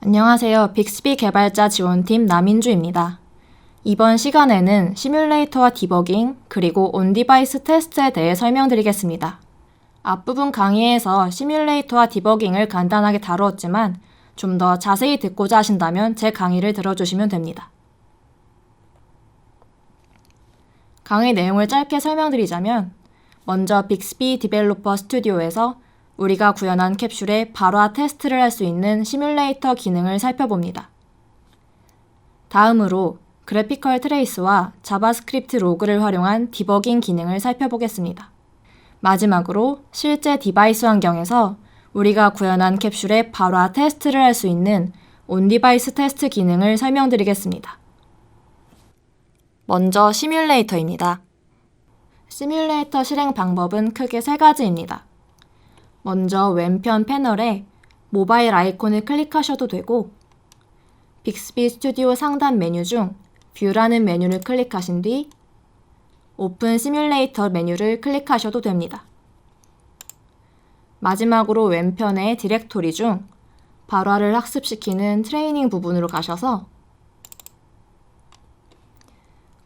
안녕하세요. 빅스비 개발자 지원팀 남인주입니다. 이번 시간에는 시뮬레이터와 디버깅, 그리고 온디바이스 테스트에 대해 설명드리겠습니다. 앞부분 강의에서 시뮬레이터와 디버깅을 간단하게 다루었지만 좀 더 자세히 듣고자 하신다면 제 강의를 들어주시면 됩니다. 강의 내용을 짧게 설명드리자면 먼저 빅스비 디벨로퍼 스튜디오에서 우리가 구현한 캡슐에 발화 테스트를 할 수 있는 시뮬레이터 기능을 살펴봅니다. 다음으로 그래피컬 트레이스와 자바스크립트 로그를 활용한 디버깅 기능을 살펴보겠습니다. 마지막으로 실제 디바이스 환경에서 우리가 구현한 캡슐에 발화 테스트를 할 수 있는 온디바이스 테스트 기능을 설명드리겠습니다. 먼저 시뮬레이터입니다. 시뮬레이터 실행 방법은 크게 세 가지입니다. 먼저 왼편 패널에 모바일 아이콘을 클릭하셔도 되고 빅스비 스튜디오 상단 메뉴 중 뷰라는 메뉴를 클릭하신 뒤 오픈 시뮬레이터 메뉴를 클릭하셔도 됩니다. 마지막으로 왼편의 디렉토리 중 발화를 학습시키는 트레이닝 부분으로 가셔서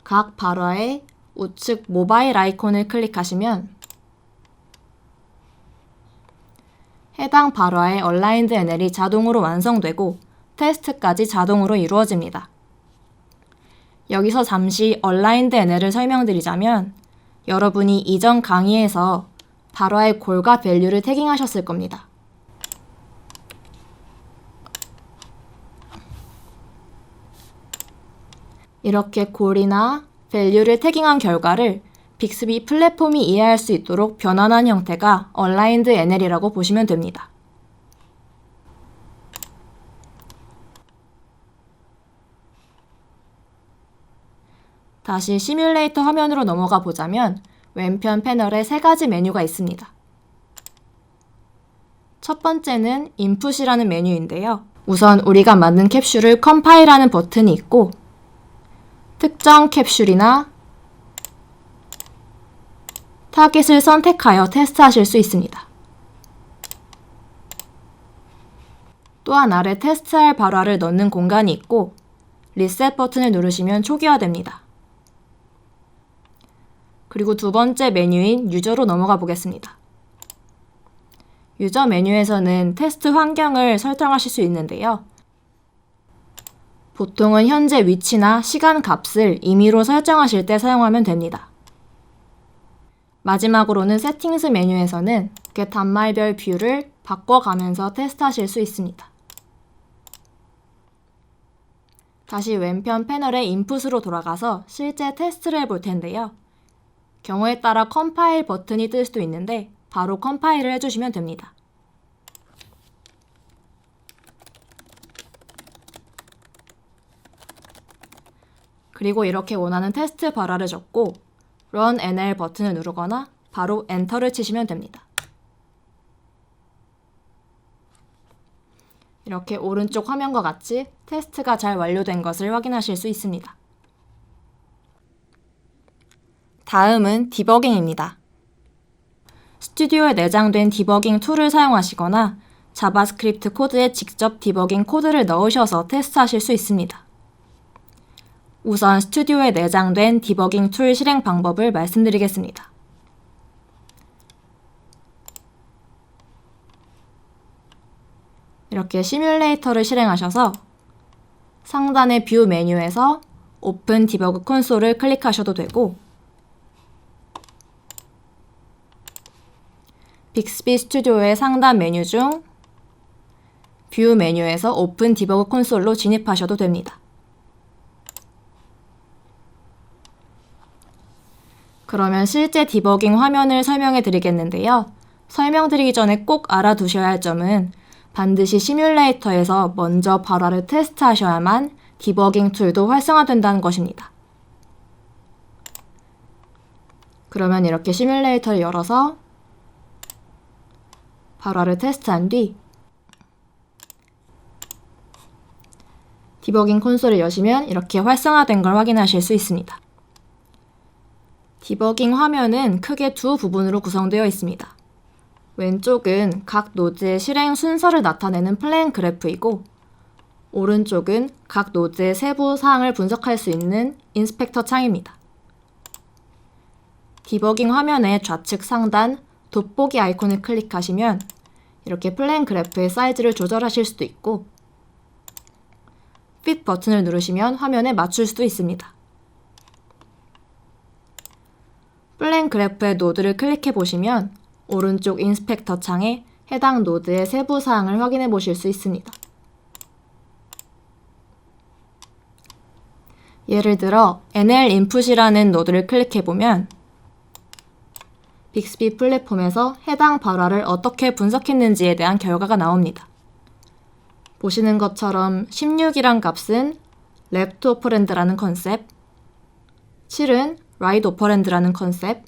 각 발화의 우측 모바일 아이콘을 클릭하시면 해당 발화의 얼라인드 NL이 자동으로 완성되고 테스트까지 자동으로 이루어집니다. 여기서 잠시 얼라인드 NL을 설명드리자면 여러분이 이전 강의에서 발화의 골과 밸류를 태깅하셨을 겁니다. 이렇게 골이나 밸류를 태깅한 결과를 빅스비 플랫폼이 이해할 수 있도록 변환한 형태가 얼라인드 NL이라고 보시면 됩니다. 다시 시뮬레이터 화면으로 넘어가 보자면 왼편 패널에 세 가지 메뉴가 있습니다. 첫 번째는 인풋이라는 메뉴인데요. 우선 우리가 만든 캡슐을 컴파일하는 버튼이 있고 특정 캡슐이나 타깃을 선택하여 테스트하실 수 있습니다. 또한 아래 테스트할 발화를 넣는 공간이 있고 리셋 버튼을 누르시면 초기화됩니다. 그리고 두 번째 메뉴인 유저로 넘어가 보겠습니다. 유저 메뉴에서는 테스트 환경을 설정하실 수 있는데요. 보통은 현재 위치나 시간 값을 임의로 설정하실 때 사용하면 됩니다. 마지막으로는 세팅스 메뉴에서는 단말별 뷰를 바꿔가면서 테스트하실 수 있습니다. 다시 왼편 패널의 인풋으로 돌아가서 실제 테스트를 해볼 텐데요. 경우에 따라 컴파일 버튼이 뜰 수도 있는데 바로 컴파일을 해주시면 됩니다. 그리고 이렇게 원하는 테스트 발화를 적고 Run NL 버튼을 누르거나 바로 엔터를 치시면 됩니다. 이렇게 오른쪽 화면과 같이 테스트가 잘 완료된 것을 확인하실 수 있습니다. 다음은 디버깅입니다. 스튜디오에 내장된 디버깅 툴을 사용하시거나 자바스크립트 코드에 직접 디버깅 코드를 넣으셔서 테스트하실 수 있습니다. 우선 스튜디오에 내장된 디버깅 툴 실행 방법을 말씀드리겠습니다. 이렇게 시뮬레이터를 실행하셔서 상단의 뷰 메뉴에서 오픈 디버그 콘솔을 클릭하셔도 되고 빅스비 스튜디오의 상단 메뉴 중 뷰 메뉴에서 오픈 디버그 콘솔로 진입하셔도 됩니다. 그러면 실제 디버깅 화면을 설명해 드리겠는데요. 설명드리기 전에 꼭 알아두셔야 할 점은 반드시 시뮬레이터에서 먼저 발화를 테스트하셔야만 디버깅 툴도 활성화된다는 것입니다. 그러면 이렇게 시뮬레이터를 열어서 발화를 테스트한 뒤 디버깅 콘솔을 여시면 이렇게 활성화된 걸 확인하실 수 있습니다. 디버깅 화면은 크게 두 부분으로 구성되어 있습니다. 왼쪽은 각 노드의 실행 순서를 나타내는 플랜 그래프이고 오른쪽은 각 노드의 세부 사항을 분석할 수 있는 인스펙터 창입니다. 디버깅 화면의 좌측 상단 돋보기 아이콘을 클릭하시면 이렇게 플랜 그래프의 사이즈를 조절하실 수도 있고 Fit 버튼을 누르시면 화면에 맞출 수도 있습니다. 플랜 그래프의 노드를 클릭해 보시면 오른쪽 인스펙터 창에 해당 노드의 세부 사항을 확인해 보실 수 있습니다. 예를 들어 NL 인풋이라는 노드를 클릭해 보면 빅스비 플랫폼에서 해당 발화를 어떻게 분석했는지에 대한 결과가 나옵니다. 보시는 것처럼 16이란 값은 left 오퍼랜드라는 컨셉, 7은 right 오퍼랜드라는 컨셉,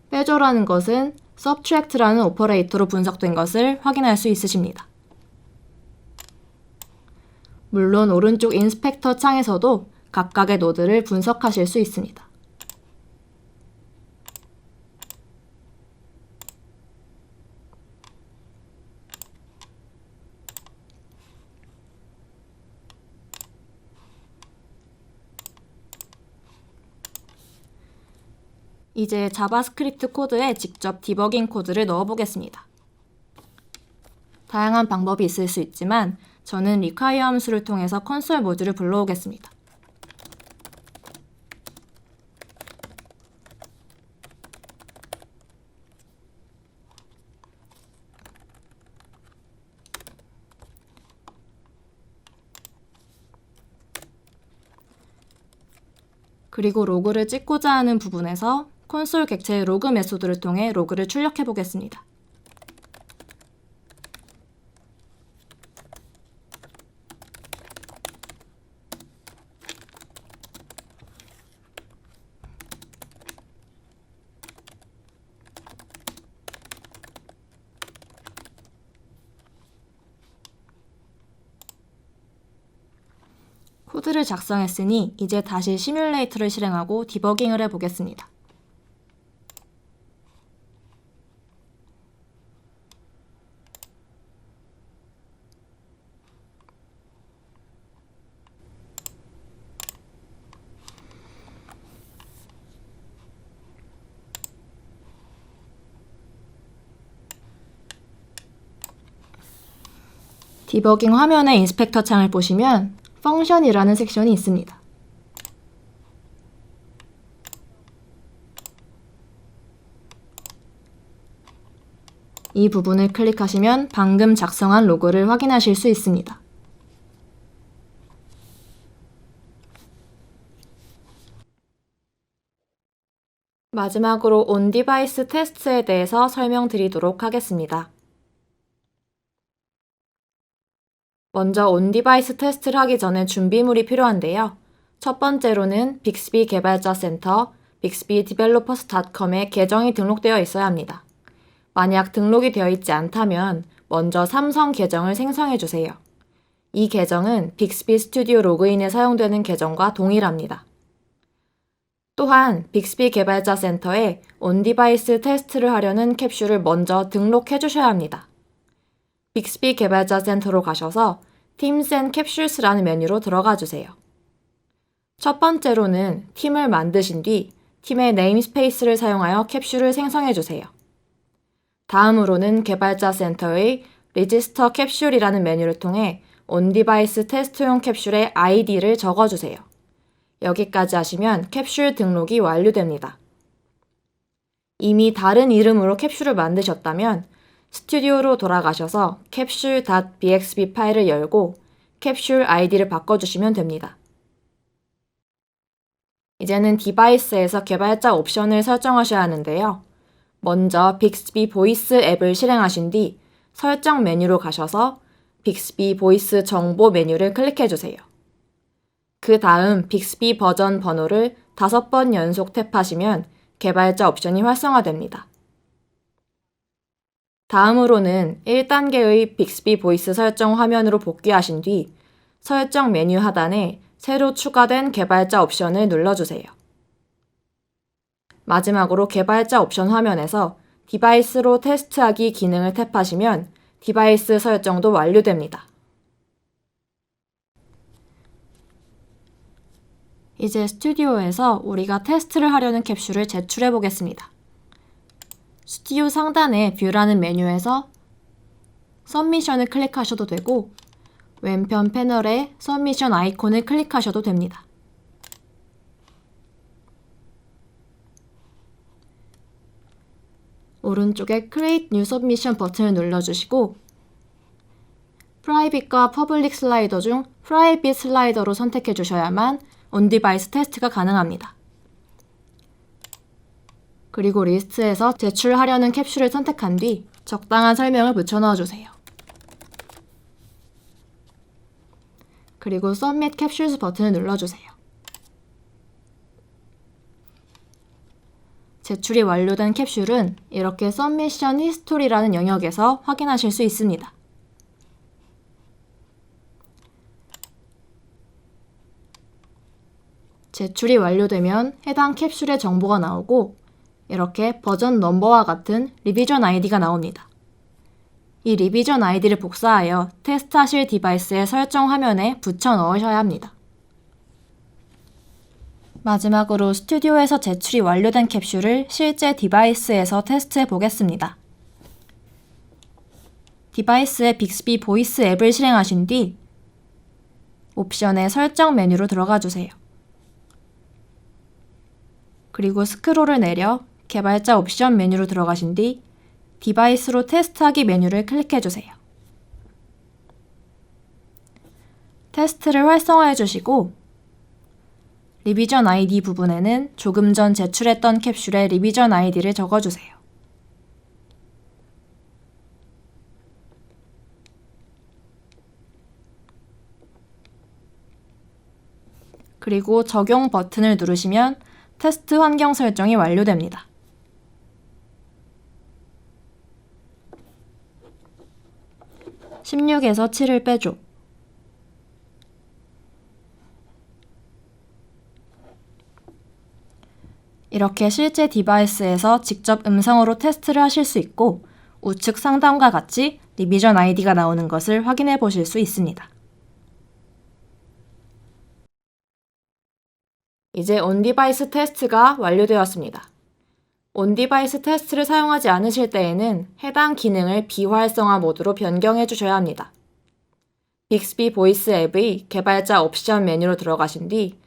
빼줘라는 것은 subtract라는 오퍼레이터로 분석된 것을 확인할 수 있으십니다. 물론 오른쪽 인스펙터 창에서도 각각의 노드를 분석하실 수 있습니다. 이제 자바스크립트 코드에 직접 디버깅 코드를 넣어보겠습니다. 다양한 방법이 있을 수 있지만 저는 require 함수를 통해서 콘솔 모듈을 불러오겠습니다. 그리고 로그를 찍고자 하는 부분에서 콘솔 객체의 로그 메소드를 통해 로그를 출력해 보겠습니다. 코드를 작성했으니 이제 다시 시뮬레이터를 실행하고 디버깅을 해보겠습니다. 디버깅 화면의 인스펙터 창을 보시면 펑션이라는 섹션이 있습니다. 이 부분을 클릭하시면 방금 작성한 로그를 확인하실 수 있습니다. 마지막으로 온디바이스 테스트에 대해서 설명드리도록 하겠습니다. 먼저 온디바이스 테스트를 하기 전에 준비물이 필요한데요. 첫 번째로는 빅스비 개발자 센터 bixbydevelopers.com에 계정이 등록되어 있어야 합니다. 만약 등록이 되어 있지 않다면 먼저 삼성 계정을 생성해 주세요. 이 계정은 빅스비 스튜디오 로그인에 사용되는 계정과 동일합니다. 또한 빅스비 개발자 센터에 온디바이스 테스트를 하려는 캡슐을 먼저 등록해 주셔야 합니다. 빅스비 개발자 센터로 가셔서 Teams and Capsules라는 메뉴로 들어가 주세요. 첫 번째로는 팀을 만드신 뒤 팀의 네임스페이스를 사용하여 캡슐을 생성해 주세요. 다음으로는 개발자 센터의 Register 캡슐이라는 메뉴를 통해 온디바이스 테스트용 캡슐의 ID를 적어주세요. 여기까지 하시면 캡슐 등록이 완료됩니다. 이미 다른 이름으로 캡슐을 만드셨다면 스튜디오로 돌아가셔서 capsule.bxb 파일을 열고 캡슐 아이디를 바꿔주시면 됩니다. 이제는 디바이스에서 개발자 옵션을 설정하셔야 하는데요. 먼저 빅스비 보이스 앱을 실행하신 뒤 설정 메뉴로 가셔서 빅스비 보이스 정보 메뉴를 클릭해주세요. 그 다음 빅스비 버전 번호를 5번 연속 탭하시면 개발자 옵션이 활성화됩니다. 다음으로는 1단계의 빅스비 보이스 설정 화면으로 복귀하신 뒤 설정 메뉴 하단에 새로 추가된 개발자 옵션을 눌러주세요. 마지막으로 개발자 옵션 화면에서 디바이스로 테스트하기 기능을 탭하시면 디바이스 설정도 완료됩니다. 이제 스튜디오에서 우리가 테스트를 하려는 캡슐을 제출해 보겠습니다. 스튜디오 상단의 뷰라는 메뉴에서 서미션을 클릭하셔도 되고 왼편 패널에 서미션 아이콘을 클릭하셔도 됩니다. 오른쪽에 Create New Submission 버튼을 눌러주시고 Private과 Public 슬라이더 중 Private 슬라이더로 선택해 주셔야만 온디바이스 테스트가 가능합니다. 그리고 리스트에서 제출하려는 캡슐을 선택한 뒤 적당한 설명을 붙여 넣어주세요. 그리고 Submit Capsules 버튼을 눌러주세요. 제출이 완료된 캡슐은 이렇게 Submission History라는 영역에서 확인하실 수 있습니다. 제출이 완료되면 해당 캡슐의 정보가 나오고 이렇게 버전 넘버와 같은 리비전 아이디가 나옵니다. 이 리비전 아이디를 복사하여 테스트하실 디바이스의 설정 화면에 붙여 넣으셔야 합니다. 마지막으로 스튜디오에서 제출이 완료된 캡슐을 실제 디바이스에서 테스트해 보겠습니다. 디바이스에 빅스비 보이스 앱을 실행하신 뒤 옵션의 설정 메뉴로 들어가 주세요. 그리고 스크롤을 내려 개발자 옵션 메뉴로 들어가신 뒤 디바이스로 테스트하기 메뉴를 클릭해 주세요. 테스트를 활성화해 주시고 리비전 아이디 부분에는 조금 전 제출했던 캡슐의 리비전 아이디를 적어주세요. 그리고 적용 버튼을 누르시면 테스트 환경 설정이 완료됩니다. (16에서 7을) 빼줘. 이렇게 실제 디바이스에서 직접 음성으로 테스트를 하실 수 있고 우측 상단과 같이 리비전 아이디가 나오는 것을 확인해 보실 수 있습니다. 이제 온디바이스 테스트가 완료되었습니다. 온디바이스 테스트를 사용하지 않으실 때에는 해당 기능을 비활성화 모드로 변경해 주셔야 합니다. 빅스비 보이스 앱의 개발자 옵션 메뉴로 들어가신 뒤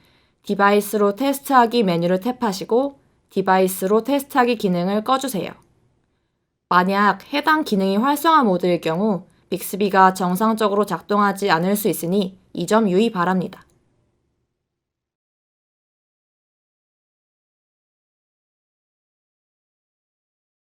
디바이스로 테스트하기 메뉴를 탭하시고 디바이스로 테스트하기 기능을 꺼주세요. 만약 해당 기능이 활성화 모드일 경우 빅스비가 정상적으로 작동하지 않을 수 있으니 이 점 유의 바랍니다.